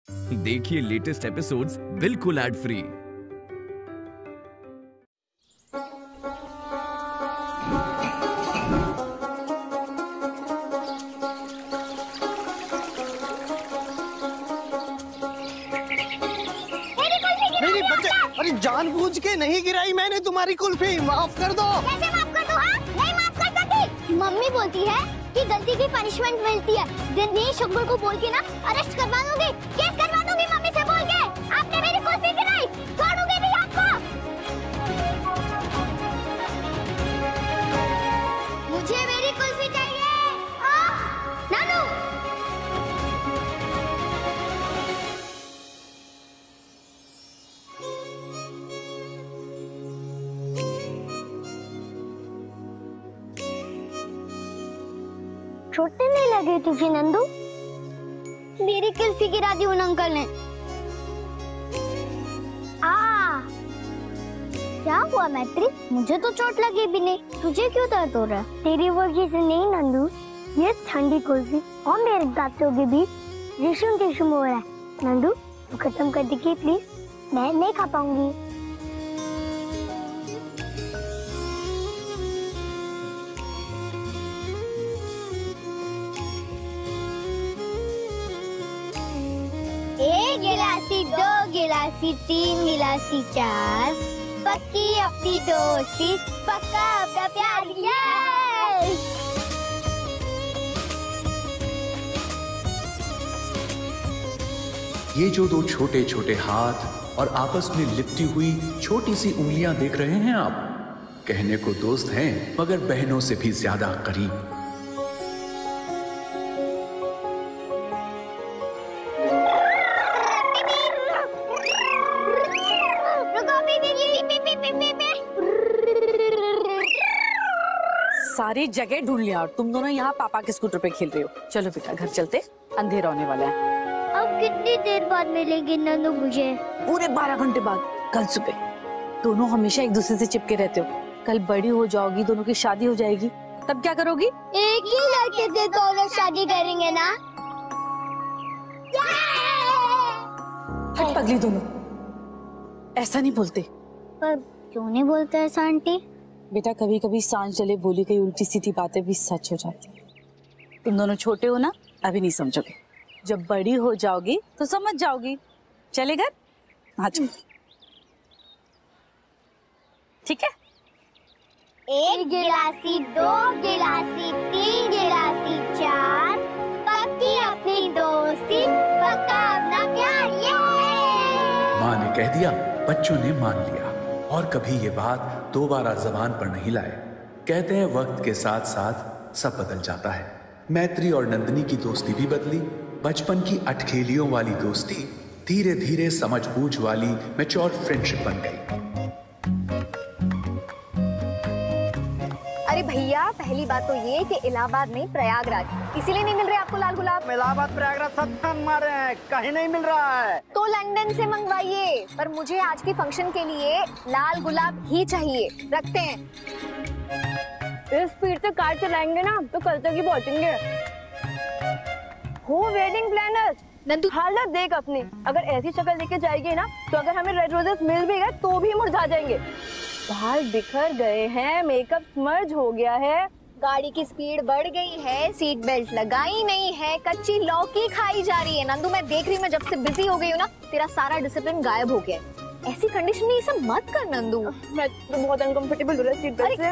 देखिए latest episodes बिल्कुल ad free. नहीं बच्चे, अरे जानबूझ के नहीं गिराई मैंने तुम्हारी कुल्फी, माफ कर दो। कैसे माफ कर दो? हाँ? नहीं माफ कर सकती। मम्मी बोलती है कि गलती की पनिशमेंट मिलती है। दिनेश अकबर को बोल के ना अरेस्ट करवा दूंगी, केस करवा दूंगी मम्मी से बोल के। आपने मेरी कुल्फी गिराई, छोड़ूंगी नहीं आपको। मुझे मेरी कुल्फी चाहिए। नानू छोटे नहीं लगे तुझे नंदू? मेरी कुल्फी गिरा दी उन अंकल ने। क्या हुआ मैत्री? मुझे तो चोट लगी भी नहीं, तुझे क्यों दर्द हो रहा है? तेरी वजह से नहीं नंदू, ये ठंडी कुल्फी और मेरे दांतों के बीच रेशम हो रहा है। नंदू तू खत्म कर दीजिए प्लीज, मैं नहीं खा पाऊंगी। एक गिलासी, दो गिलासी, तीन गिलासी, चार, पक्की अपनी दोस्ती, पक्का अपना प्यार। ये जो दो छोटे छोटे हाथ और आपस में लिपटी हुई छोटी सी उंगलियां देख रहे हैं आप, कहने को दोस्त हैं मगर बहनों से भी ज्यादा करीब। सारी जगह ढूंढ लिया और तुम दोनों यहाँ पापा के स्कूटर पे खेल रहे हो। चलो बेटा घर चलते, अंधेरा होने वाला है। अब कितनी देर बाद मिलेंगे नन्नू मुझे? पूरे 12 घंटे बाद, कल सुबह। दोनों हमेशा एक दूसरे से चिपके रहते हो। कल बड़ी हो जाओगी, दोनों की शादी हो जाएगी, तब क्या करोगी? एक ही लड़के से दोनों शादी करेंगे ना? हट पगली दोनों, ऐसा नहीं बोलते। पर क्यों नहीं बोलते ऐसा आंटी? बेटा कभी कभी सांस जले बोली गई उल्टी सीधी बातें भी सच हो जाती है। तुम दोनों छोटे हो ना, अभी नहीं समझोगे। जब बड़ी हो जाओगी तो समझ जाओगी। चले घर? हाँ चलो। ठीक है? एक गिलासी, दो गिलासी, तीन गिलासी, चार, पक्की अपनी दोस्ती, पक्का अपना प्यार। माँ ने कह दिया, बच्चों ने मान लिया और कभी ये बात दोबारा जबान पर नहीं लाए। कहते हैं वक्त के साथ साथ सब बदल जाता है। मैत्री और नंदिनी की दोस्ती भी बदली। बचपन की अटखेलियों वाली दोस्ती धीरे धीरे समझ बूझ वाली मैच्योर फ्रेंडशिप बन गई। अरे भैया, पहली बात तो ये कि इलाहाबाद नहीं प्रयागराज, इसीलिए नहीं मिल रहे आपको लाल गुलाब। इलाहाबाद प्रयागराज सब मारे हैं, कहीं नहीं मिल रहा है। तो लंदन से मंगवाइए, पर मुझे आज के फंक्शन के लिए लाल गुलाब ही चाहिए। रखते हैं। इस स्पीड से कार चलाएंगे ना तो कल तक ही पहुंचेंगे। हो वेडिंग प्लानर नंदू, हालत देख अपनी। अगर ऐसी शक्ल लेके जाएगी ना तो अगर हमें रेड रोजेस मिल भी गए तो भी मुरझा जाएंगे। बाल बिखर गए हैं, मेकअप स्मर्ज हो गया है, गाड़ी की स्पीड बढ़ गई है, सीट बेल्ट लगाई नहीं है, कच्ची लौकी खाई जा रही है। नंदू मैं देख रही हूँ, मैं जब से बिजी हो गई हूँ ना, तेरा सारा डिसिप्लिन गायब हो गया है। ऐसी कंडीशन में ये सब मत कर नंदू। मैं तो बहुत अनकंफर्टेबल हो रहा है सीट बेल्ट से।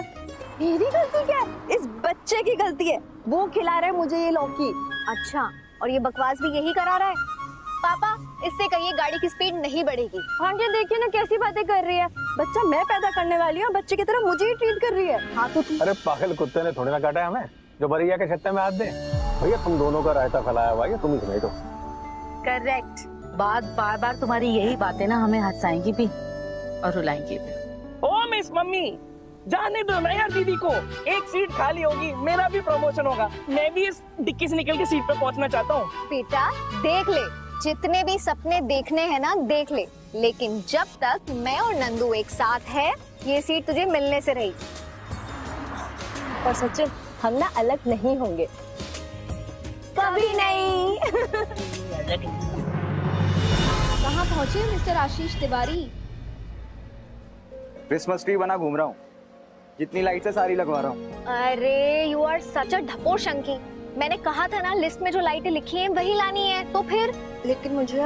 मेरी गलती क्या है? इस बच्चे की गलती है, वो खिला रहा है मुझे ये लौकी। अच्छा, और ये बकवास भी यही करा रहा है? पापा इससे कहिए गाड़ी की स्पीड नहीं बढ़ेगी। हाँ जी, देखिए ना कैसी बातें कर रही है। बच्चा मैं पैदा करने वाली हूँ, बच्चे की तरह मुझे ही ट्रीट कर रही है। हाँ तो अरे पागल कुत्ते ने थोड़ी ना काटा है हमें जो भैया के छत्ते में हाथ दे। भैया तुम दोनों का रायता फैलाया हुआ है, तुम ही समेटो। करेक्ट। बार बार तुम्हारी यही बातें ना हमें हंसाएंगी भी और रुलाएंगी भी। ओ मिस मम्मी, जाने दो ना यार दीदी को। एक सीट खाली होगी, मेरा भी प्रमोशन होगा। मैं भी इस डिक्की से निकल के सीट पे पहुंचना चाहता हूँ। बेटा देख ले, जितने भी सपने देखने हैं ना देख ले, लेकिन जब तक मैं और नंदू एक साथ है, ये सीट तुझे मिलने से रही। और सचिन, हम ना अलग नहीं होंगे, कभी नहीं। पहुंचे मिस्टर आशीष तिवारी? क्रिसमस ट्री बना घूम रहा हूँ, जितनी लाइट्स है सारी लगवा रहा हूँ। अरे यू आर सच अ ढपोर शंकी। मैंने कहा था ना लिस्ट में जो लाइटें लिखी हैं वही लानी है, तो फिर? लेकिन मुझे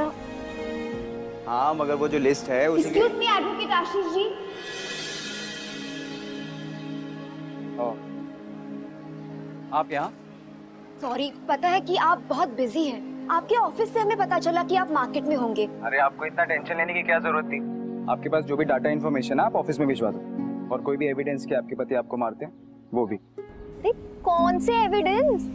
हाँ मगर वो जो लिस्ट है उसी excuse me advocate Ashish ji. आप यहाँ? सॉरी, पता है कि आप बहुत बिजी हैं। आपके ऑफिस से हमें पता चला कि आप मार्केट में होंगे। अरे आपको इतना टेंशन लेने की क्या जरूरत थी? आपके पास जो भी डाटा इन्फॉर्मेशन है आप ऑफिस में भिजवा दो, और कोई भी एविडेंस कि आपके पति आपको मारते हैं वो भी। कौन से एविडेंस?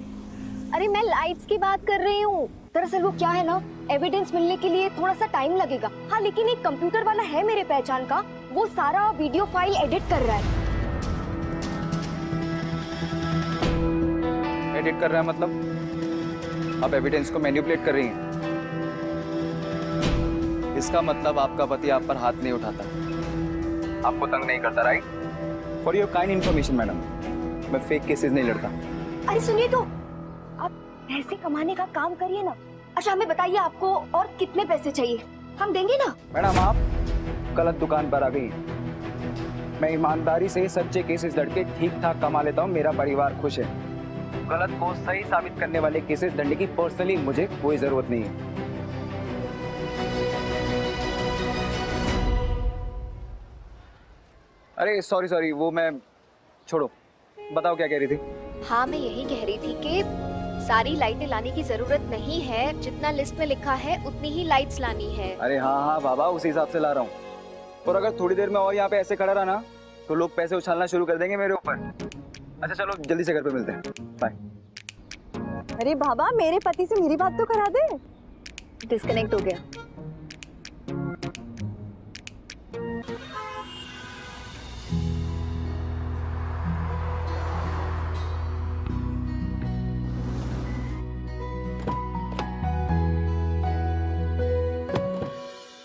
अरे मैं लाइट्स की बात कर रही हूँ। दरअसल वो क्या है ना, एविडेंस मिलने के लिए थोड़ा सा टाइम लगेगा। हाँ लेकिन एक कंप्यूटर वाला है मेरे पहचान का, वो सारा वीडियो फाइल एडिट कर रहा है। एडिट कर रहा है मतलब आप एविडेंस को मैनिपुलेट कर रही हैं। इसका मतलब आपका पति आप पर हाथ नहीं उठाता, आपको तंग नहीं करता, right? For your kind information madam, मैं फेक केसेस नहीं लड़ता। अरे सुनिए तो, आप पैसे कमाने का काम करिए ना। अच्छा हमें बताइए आपको और कितने पैसे चाहिए, हम देंगे ना। मैडम आप गलत दुकान पर आ गई। मैं ईमानदारी से सच्चे केसेस लड़के ठीक ठाक कमा लेता हूँ, मेरा परिवार खुश है। गलत को सही साबित करने वाले केसेस लड़ने की पर्सनली मुझे कोई जरूरत नहीं है। अरे सॉरी, वो मैं छोड़ो, बताओ क्या कह रही थी? हाँ मैं यही कह रही थी कि सारी लाइटें लाने की जरूरत नहीं है, जितना लिस्ट में लिखा है उतनी ही लाइट्स लानी है। अरे हाँ बाबा, उसी हिसाब से ला रहा हूँ। और अगर थोड़ी देर में और यहाँ पे ऐसे खड़ा रहा ना तो लोग पैसे उछालना शुरू कर देंगे मेरे ऊपर। अच्छा चलो जल्दी से घर पे मिलते हैं, बाय। अरे बाबा, मेरे पति से मेरी बात तो करा दे। डिस्कनेक्ट हो गया।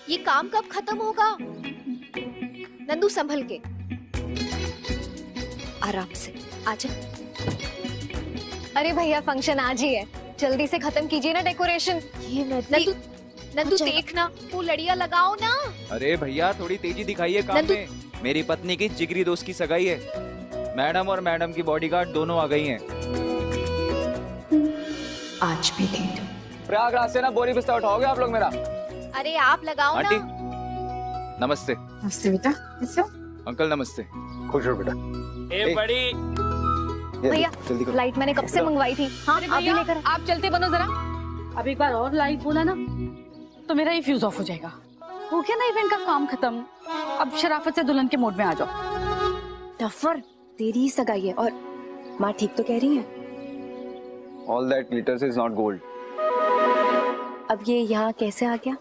ये काम कब खत्म होगा? नंदू संभल के, आराम से आजा। अरे भैया फंक्शन आज ही है, जल्दी से खत्म कीजिए ना डेकोरेशन। ये नंदू देखना, वो लड़ियां लगाओ ना। अरे भैया थोड़ी तेजी दिखाइए काम में, मेरी पत्नी की जिगरी दोस्त की सगाई है। मैडम और मैडम की बॉडीगार्ड दोनों आ गई हैं। आज भी लेट। प्रयागराज से ना बोरी बिस्तर उठाओगे आप लोग मेरा? अरे आप लगाओ आंटी ना। नमस्ते। नमस्ते बेटा, कैसे हो? अंकल नमस्ते। खुश रहो बेटा। ए बड़ी भैया जल्दी करो। लाइट मैंने कब से मंगवाई थी। हाँ आप भी लेकर। आप चलते बनो जरा। अब एक बार और लाइट बोला ना तो मेरा ही फ्यूज ऑफ हो जाएगा। हो गया ना इवेंट का काम खत्म, अब शराफत से दुल्हन के मोड में आ जाओ। टफर, तेरी ही सगाई है और माँ ठीक तो कह रही है। All that glitters is not gold. अब ये यहाँ कैसे आ गया?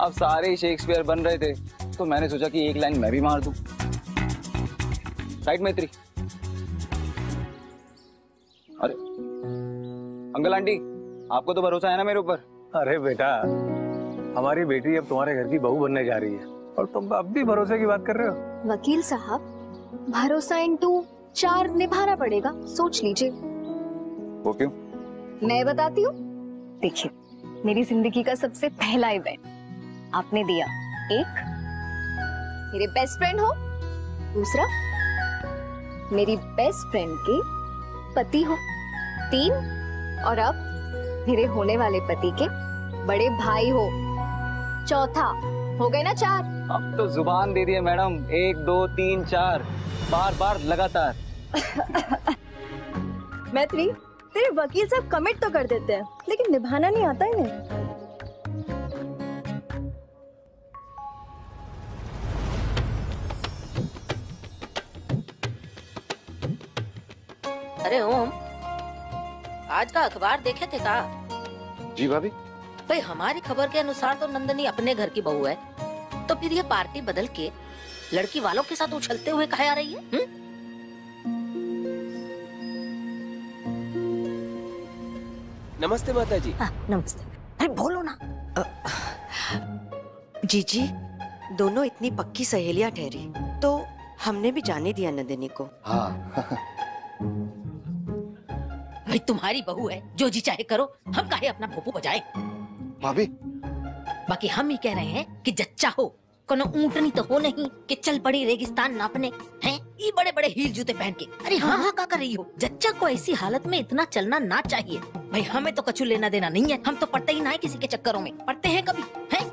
अब सारे शेक्सपियर बन रहे थे तो मैंने सोचा कि एक लाइन मैं भी मार दूं। राइट मैत्री? अरे अंकल आंटी, आपको तो भरोसा है ना मेरे ऊपर? अरे बेटा, हमारी बेटी अब तुम्हारे घर की बहू बनने जा रही है और तुम अब भी भरोसे की बात कर रहे हो। वकील साहब, भरोसा इंटू 4 निभाना पड़ेगा, सोच लीजिए। वो क्यों? मैं बताती हूँ। देखिए, मेरी जिंदगी का सबसे पहला इवेंट आपने दिया। 1, मेरे बेस्ट फ्रेंड हो। 2, मेरी बेस्ट फ्रेंड के पति हो। 3, और अब मेरे होने वाले पति के बड़े भाई हो। 4 हो गए ना 4। अब तो जुबान दे दिए मैडम, 1 2 3 4 बार बार लगातार। मैत्री, तेरे वकील साहब कमिट तो कर देते हैं लेकिन निभाना नहीं आता इन्हें। अरे ओम, आज का अखबार देखे थे का? जी भाभी। भाई हमारी खबर के अनुसार तो नंदनी अपने घर की बहू है, तो फिर ये पार्टी बदल के लड़की वालों के साथ उछलते हुए कहे आ रही है? नमस्ते माता जी। नमस्ते। अरे बोलो ना। जीजी, दोनों इतनी पक्की सहेलियां ठहरी तो हमने भी जाने दिया नंदिनी को। हाँ। भाई तुम्हारी बहू है, जो जी चाहे करो, हम काहे अपना भोपू बजाए। भाभी, बाकी हम ही कह रहे हैं कि जच्चा हो, कोनो ऊँटनी तो हो नहीं कि चल पड़ी रेगिस्तान नापने हैं, ये बड़े बड़े हील जूते पहन के। अरे हाँ क्या कर रही हो? जच्चा को ऐसी हालत में इतना चलना ना चाहिए। भाई हमें तो कछु लेना देना नहीं है, हम तो पढ़ते ही ना है किसी के चक्करों में। पढ़ते हैं कभी हैं?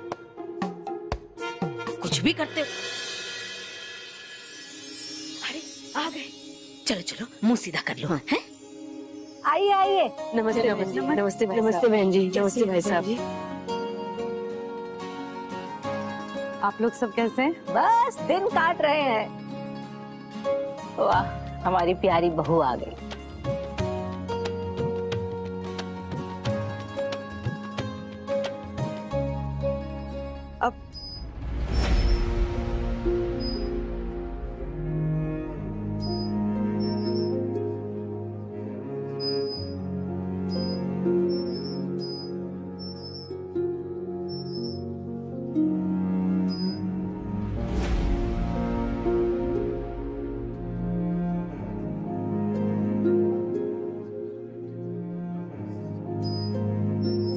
कुछ भी करते हो। अरे आ गए, चलो चलो मुंह सीधा कर लो। हैं? आइए आइए। नमस्ते नमस्ते नमस्ते नमस्ते बहन जी, नमस्ते भाई साहब। आप लोग सब कैसे हैं? बस दिन काट रहे हैं। वाह, हमारी प्यारी बहू आ गई। अब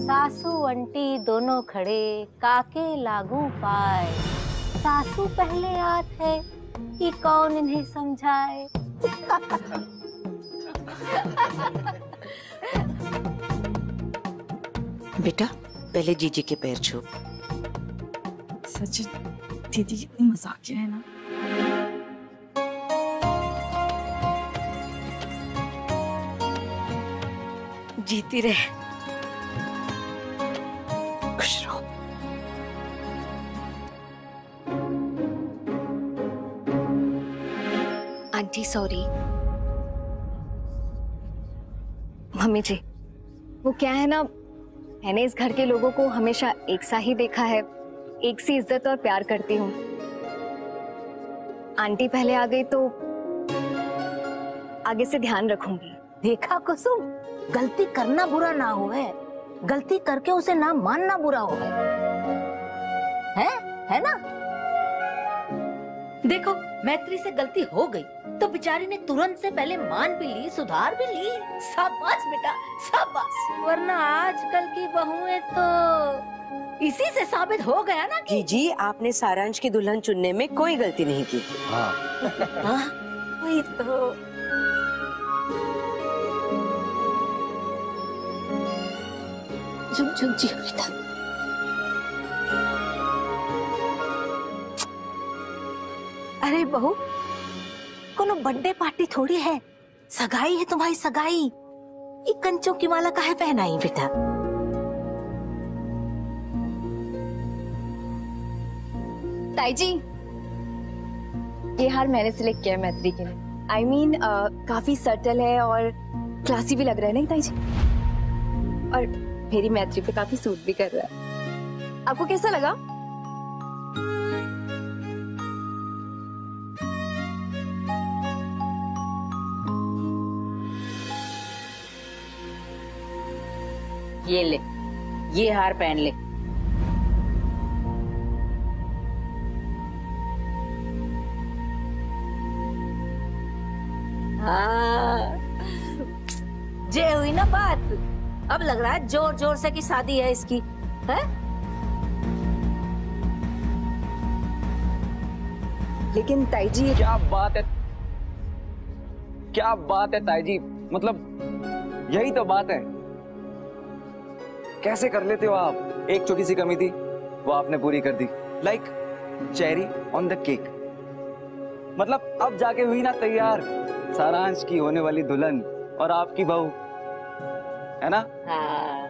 सासू अंटी दोनों खड़े, काके लागू पाए। सासू पहले आत है कि कौन इन्हें समझाए। बेटा पहले जीजी के पैर छू। सच दीदी कितनी मजाकिया है ना। जीती रहे, खुश रहो। Aunty sorry. मम्मी जी, वो क्या है ना, मैंने इस घर के लोगों को हमेशा एक सा ही देखा है, एक सी इज्जत और प्यार करती हूँ। आंटी पहले आ गई तो आगे से ध्यान रखूंगी। देखा कुसुम, गलती करना बुरा ना हो है, गलती करके उसे ना मानना बुरा हो है ना? देखो मैत्री से गलती हो गई तो बेचारी ने तुरंत से पहले मान भी ली, सुधार भी ली। शाबाश बेटा शाबाश। वरना आजकल की बहुएं तो इसी से साबित हो गया ना कि जीजी आपने सारांश की दुल्हन चुनने में कोई गलती नहीं की। हाँ वही तो। झुक झुक जी बेटा। अरे बहू, कोनो बर्थडे पार्टी थोड़ी है, सगाई है तुम्हारी सगाई। ये कंचों की माला काहे पहनाई बेटा? ताई जी, ये हार मैंने सिलेक्ट किया है मैत्री के लिए। I mean, काफी सटल है और क्लासी भी लग रहा है नहीं ताई जी? और मेरी मैत्री पे काफी सूट भी कर रहा है। आपको कैसा लगा? ये ले, ये हार पहन ले। हाँ, जे हुई ना बात। अब लग रहा है जोर जोर से कि शादी है इसकी, है? लेकिन ताई जी क्या बात है, क्या बात है ताई जी, मतलब यही तो बात है। कैसे कर लेते हो आप? एक छोटी सी कमी थी वो आपने पूरी कर दी, like cherry on the cake. मतलब अब जाके हुई ना तैयार सारांश की होने वाली दुल्हन और आपकी बहू, है ना? हाँ।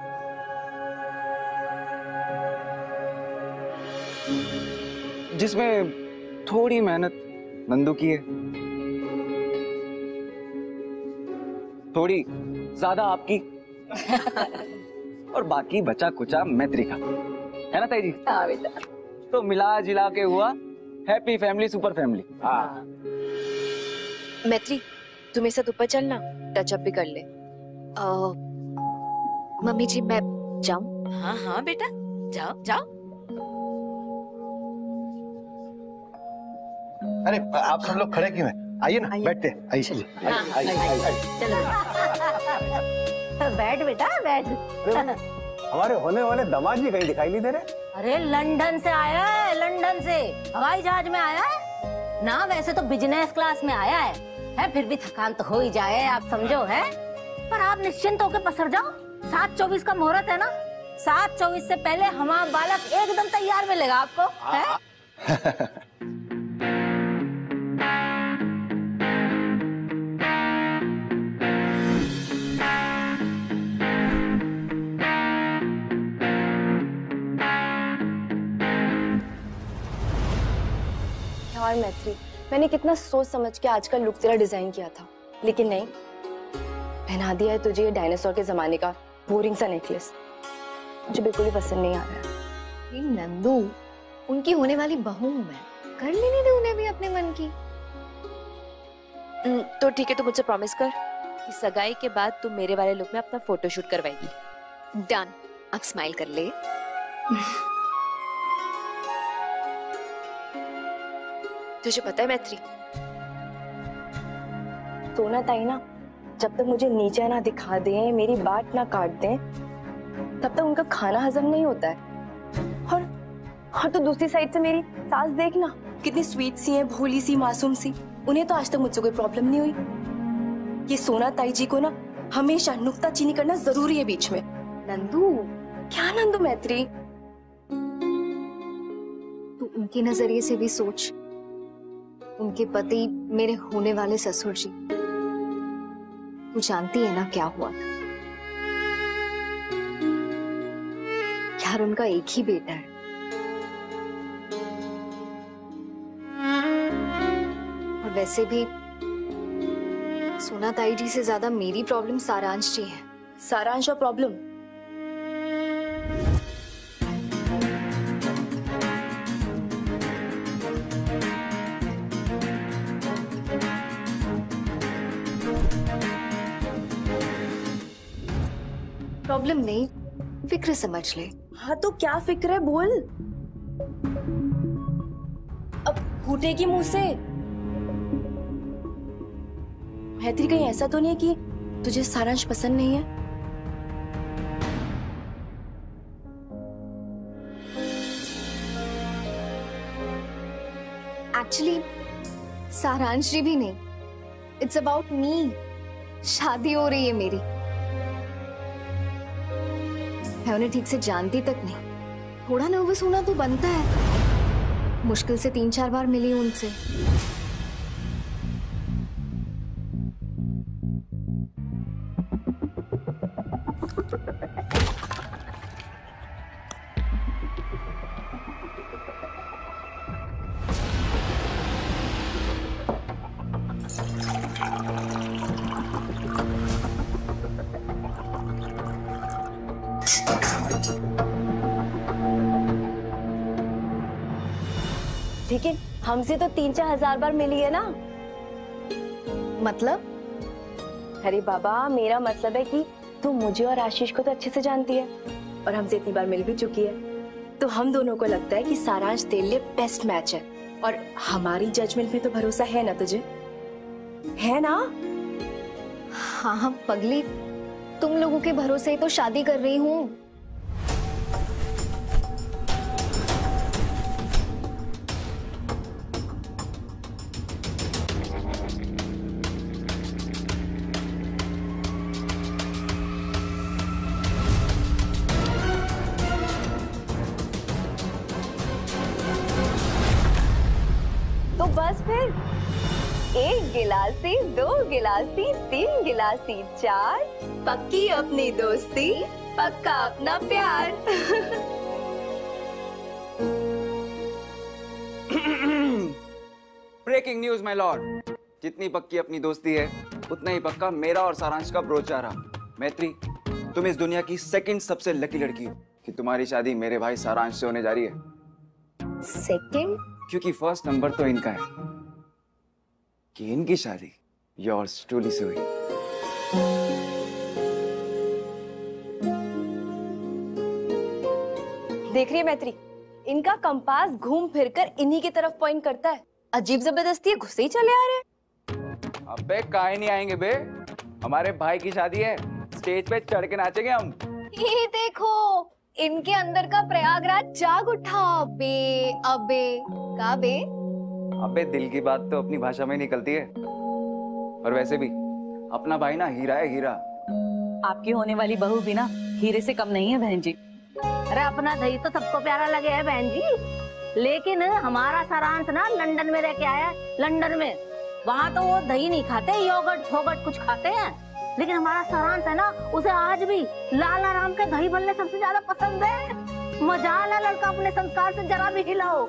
जिसमें थोड़ी मेहनत नंदू की है, थोड़ी ज्यादा आपकी और बाकी बचा कुचा मैत्री का, है ना ताई जी? हाँ बेटा। तो मिला जिला के हुआ हैप्पी फैमिली सुपर फैमिली। हाँ। मैत्री, तुम मेरे साथ ऊपर चलना, टच अप भी कर ले। मम्मी जी मैं जाऊं? हाँ हाँ बेटा, जाओ जाओ। अरे आप सब लोग खड़े क्यों हैं? आइए ना, बैठते हैं। आइए आइए। चलो बैठ बेटा बैठ। हमारे होने वाले दामाद जी कहीं दिखाई नहीं दे रहे। अरे लंदन से आया है, लंदन से हवाई जहाज में आया है ना। वैसे तो बिजनेस क्लास में आया है फिर भी थकान तो हो ही जाए, आप समझो है। पर आप निश्चिंत होकर पसर जाओ, 7:24 का मुहूर्त है ना। 7:24 से पहले हमारा बालक एकदम तैयार मिलेगा आपको है। यार मैत्री, मैंने कितना सोच समझ के आज का लुक तेरा डिजाइन किया था, लेकिन नहीं, पहना दिया है तुझे ये डायनासोर के जमाने का बोरिंग सा नेकलेस। मुझे बिल्कुल ही पसंद नहीं आ रहा है। नंदू, उनकी होने वाली बहू हूं मैं, कर लेने दे उन्हें भी अपने मन की। तो ठीक है, तो मुझसे प्रॉमिस कर कि सगाई के बाद तू मेरे वाले लुक में अपना फोटोशूट करवाएगी। डन। अब स्माइल कर ले। तुझे पता है मैत्री, सोना ताई ना जब तक मुझे नीचे ना दिखा दे, मेरी बात ना काट दे, तब तक उनका खाना हजम नहीं होता है। और तो दूसरी साइड से मेरी सास देखना, कितनी स्वीट सी है, भोली सी, मासूम सी। उन्हें तो आज तक मुझसे कोई प्रॉब्लम नहीं हुई। ये सोना ताई जी को ना हमेशा नुक्ताचीनी करना जरूरी है बीच में। नंदू, क्या नंदू मैत्री? तू उनके नजरिए से भी सोच। उनके पति मेरे होने वाले ससुर जी, तू जानती है ना क्या हुआ था। यार उनका एक ही बेटा है। और वैसे भी सोना ताई जी से ज्यादा मेरी प्रॉब्लम सारांश जी है। सारांश का प्रॉब्लम? प्रॉब्लम नहीं, फिक्र समझ ले। हाँ तो क्या फिक्र है, बोल। अब फूटेगी मुंह से। मैत्री, कहीं ऐसा तो नहीं है कि तुझे सारांश पसंद नहीं है? एक्चुअली सारांश जी भी नहीं, इट्स अबाउट मी। शादी हो रही है मेरी, मैं उन्हें ठीक से जानती तक नहीं। थोड़ा नर्वस होना तो बनता है, मुश्किल से 3-4 बार मिली हूं उनसे। लेकिन हमसे तो 3-4 हजार बार मिली है ना। मतलब? अरे बाबा, मेरा मतलब है कि तू मुझे और आशीष को तो अच्छे से जानती है और हमसे इतनी बार मिल भी चुकी है, तो हम दोनों को लगता है कि सारांश तेरे लिए बेस्ट मैच है। और हमारी जजमेंट में तो भरोसा है ना तुझे, है ना? हाँ पगली, तुम लोगों के भरोसे ही तो शादी कर रही हूँ। तो बस फिर 1 गिलासी, 2 गिलासी, 3 गिलासी, 4, पक्की अपनी दोस्ती, पक्का अपना प्यार। ब्रेकिंग न्यूज माय लॉर्ड, जितनी पक्की अपनी दोस्ती है उतना ही पक्का मेरा और सारांश का ब्रोचारा। मैत्री, तुम इस दुनिया की सेकंड सबसे लकी लड़की हो कि तुम्हारी शादी मेरे भाई सारांश से होने जा रही है। सेकंड? क्योंकि फर्स्ट नंबर तो इनका है कि इनकी शादी योर्स ट्रूली से हुई। देख रही है मैत्री, इनका कंपास घूम फिरकर इन्हीं की तरफ पॉइंट करता है। अजीब जबरदस्ती है, घुसे ही चले आ रहे। अबे काहे नहीं आएंगे बे, हमारे भाई की शादी है, स्टेज पे चढ़ के नाचेंगे हम। ये देखो, इनके अंदर का प्रयागराज जाग उठा। अबे अबे का बे? अबे दिल की बात तो अपनी भाषा में निकलती है। और वैसे भी अपना भाई ना हीरा है, हीरा। आपकी होने वाली बहू भी ना हीरे से कम नहीं है बहन जी। अरे अपना दही तो सबको प्यारा लगे है बहन जी, लेकिन हमारा सारांश ना लंदन में रह के आया है। लंदन में वहाँ तो वो दही नहीं खाते, योगर्ट फोगर्ट कुछ खाते हैं, लेकिन हमारा सारांश है ना उसे आज भी लाला राम के दही भल्ले सबसे ज्यादा पसंद है। मजाल लड़का अपने संस्कार से जरा भी हिलाओ।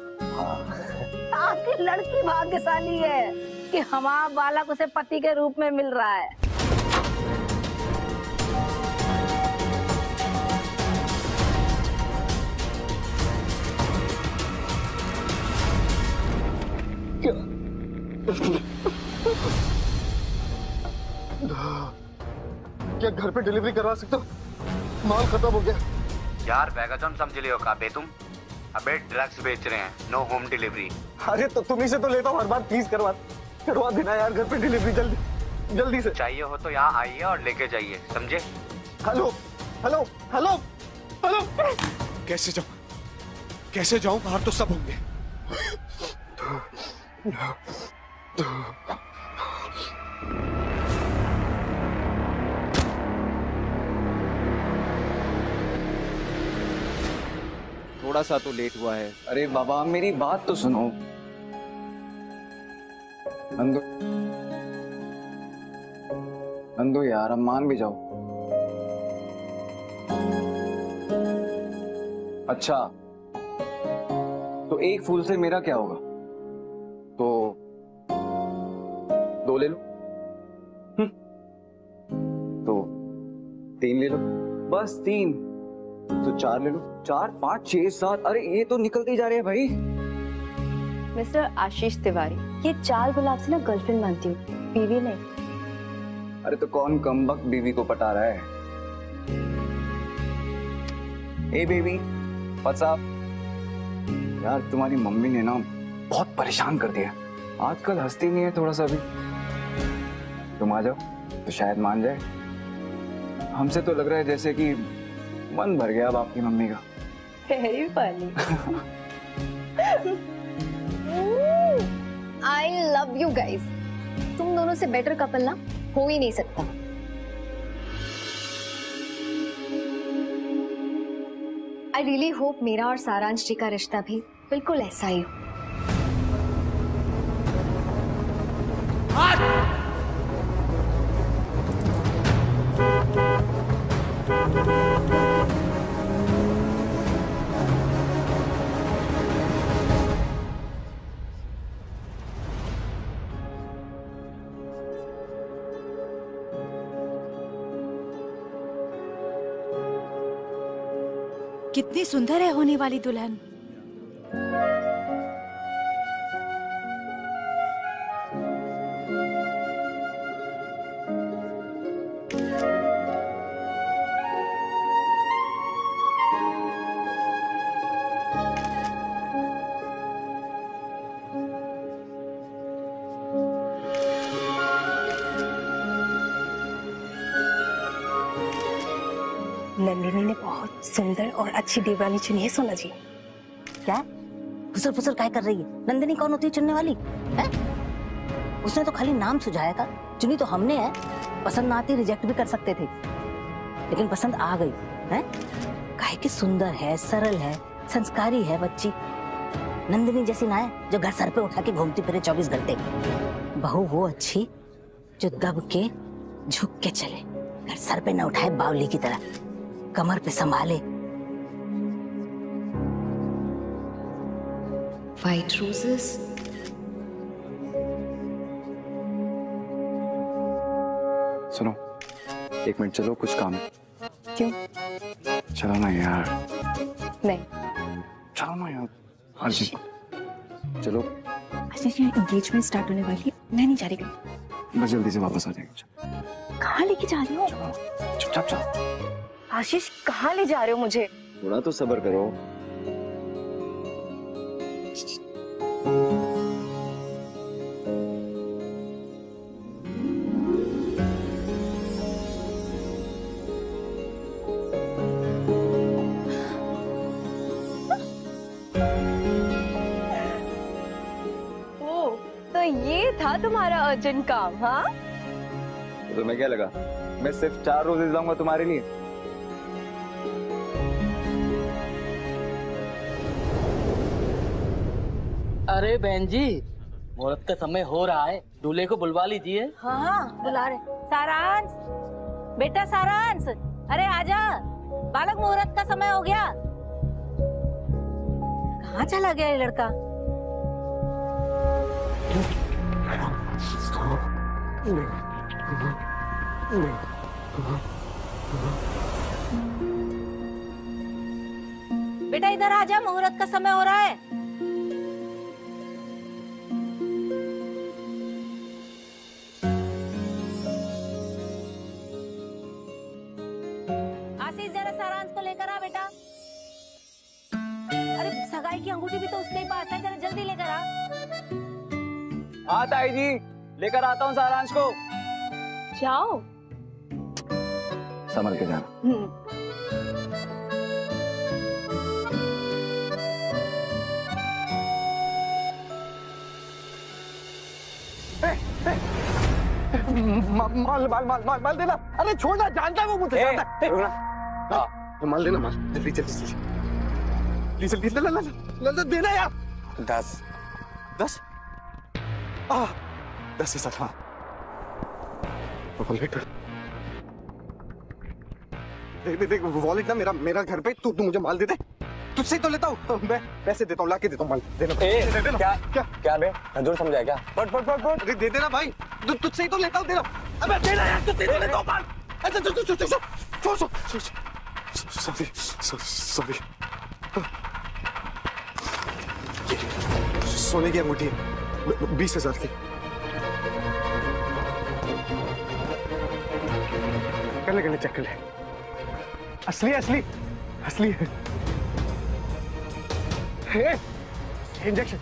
आपकी लड़की भाग्यशाली है कि हमारा बालक उसे पति के रूप में मिल रहा है। क्या घर पे डिलीवरी करवा सकते हो? माल खत्म हो गया यार। बैगाजन समझ लियो का बे तुम? अबे ड्रग्स बेच रहे हैं, नो होम डिलीवरी। अरे तो तुम्ही से तो लेता हूँ हर बार, प्लीज करवा देना यार घर पे डिलीवरी जल्दी से। चाहिए हो तो यहाँ आइए और लेके जाइए, समझे? Hello hello hello hello. कैसे जाऊं? बाहर तो सब होंगे। थोड़ा सा तो लेट हुआ है। अरे बाबा मेरी बात तो सुनो। नंदू यार अब मान भी जाओ। अच्छा तो एक फूल से मेरा क्या होगा? तो 2 ले लो। तो 3 ले लो। बस 3 तो 4 ले लो। 4 5 6 7। अरे ये तो निकलते ही जा रहे हैं भाई। मिस्टर आशीष तिवारी, ये चाल गुलाब से ना गर्लफ्रेंड मानती हूँ, बीवी नहीं। अरे तो कौन कमबख्त बीवी को पटा रहा है? ए बेबी व्हाट्स अप? यार तुम्हारी मम्मी ने ना बहुत परेशान कर दिया, आजकल हंसती नहीं है थोड़ा सा भी। तुम आ जाओ तो शायद मान जाए। हमसे तो लग रहा है जैसे कि मन भर गया अब आपकी मम्मी का। Very funny. I love you guys. तुम दोनों से बेटर कपल ना हो ही नहीं सकता। आई रियली होप मेरा और सारांश जी का रिश्ता भी बिल्कुल ऐसा ही हो। कितनी सुंदर है होने वाली दुल्हन। नंदिनी ने बहुत सुंदर और अच्छी देवरानी चुनी है सोना जी। क्या फुसर फुसर काय कर रही है? नंदिनी कौन होती है चुनने वाली है? उसने तो खाली नाम सुझाया था, चुनी तो हमने है। पसंद ना आती रिजेक्ट भी कर सकते थे, लेकिन पसंद आ गई है। काहे की सुंदर है, सरल है, संस्कारी है बच्ची। नंदिनी जैसी ना है जो घर सर पे उठा के घूमती फिरे 24 घंटे। बहू वो अच्छी जो दब के झुक के चले, घर सर पे न उठाए बावली की तरह, कमर पे संभाले। White roses. सुनो 1 मिनट, चलो कुछ काम है। क्यों? चलो ना यार। नहीं चलो ना यार। अर्जी चलो। अच्छा जी एंगेजमेंट स्टार्ट होने वाली है, मैं नहीं जा रही कहीं। बस जल्दी से वापस आ जाएंगे। कहाँ लेके जा रही हो? चुपचाप चलो। आशीष कहाँ ले जा रहे हो मुझे? थोड़ा तो सब्र करो। ये था तुम्हारा अर्जेंट काम? हाँ, तो तुम्हें क्या लगा मैं सिर्फ 4 रोजेस लाऊंगा तुम्हारे लिए? अरे बहन जी, मुहूर्त का समय हो रहा है, दूल्हे को बुलवा लीजिए। हाँ बुला रहे। सारांश, बेटा सारांश, अरे आजा, बालक मुहूर्त का समय हो गया। कहाँ चला गया ये लड़का? बेटा इधर आजा, मुहूर्त का समय हो रहा है। आशीष जरा सारांश को लेकर आ बेटा। अरे सगाई की अंगूठी भी तो उसके ही पास है, जरा जल्दी लेकर आ। हाँ ताई जी, लेकर आता हूँ सारांश को। जाओ, संभल के जाना। माल माल माल माल माल देना। अरे छोड़ना, जानता है वो मुझे। माल देना, माल जल्दी जल्दी जल्दी प्लीज जल्दी ला देना यार। 10 10 10 से 7। हाँ देख वॉलेट ना मेरा घर पे। तू मुझे माल दे दे, तुझसे ही तो लेता हूँ मैं। पैसे देता हूँ, लाके देता हूँ, माल देना। दे देना। क्या बे नजर समझाया क्या? फट दे देना भाई, तुझसे ही तो लेता हूँ, देना। अबे देना यार, तुझसे ही तो लेता हूँ माल। अच्छा सॉरी। सोने की अंगूठी 20,000 की। कर ले चेक कर ले। असली है। इंजेक्शन।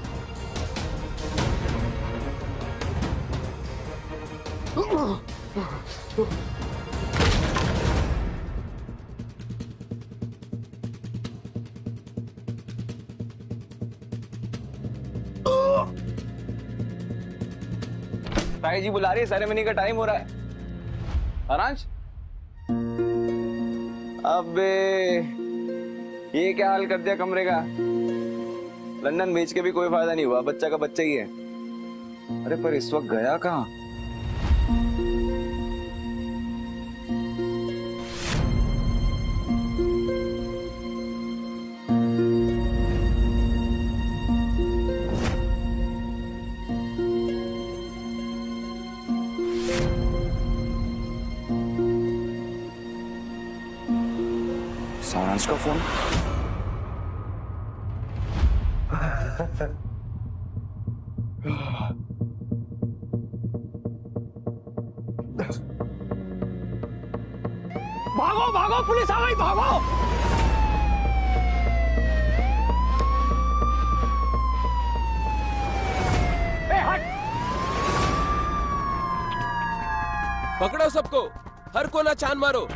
ताई जी बुला रही है, सेरेमनी का टाइम हो रहा है। सारांश, अबे ये क्या हाल कर दिया कमरे का? लंदन भेज के भी कोई फायदा नहीं हुआ, बच्चा का बच्चा ही है। अरे पर इस वक्त गया कहाँ? सारांश का फोन। भागो पुलिस आ गई, भागो। पकड़ो सबको, हर कोना चांद मारो।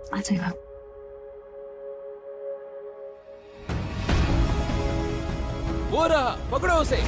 आ जाएगा। वो रहा, पकड़ो उसे।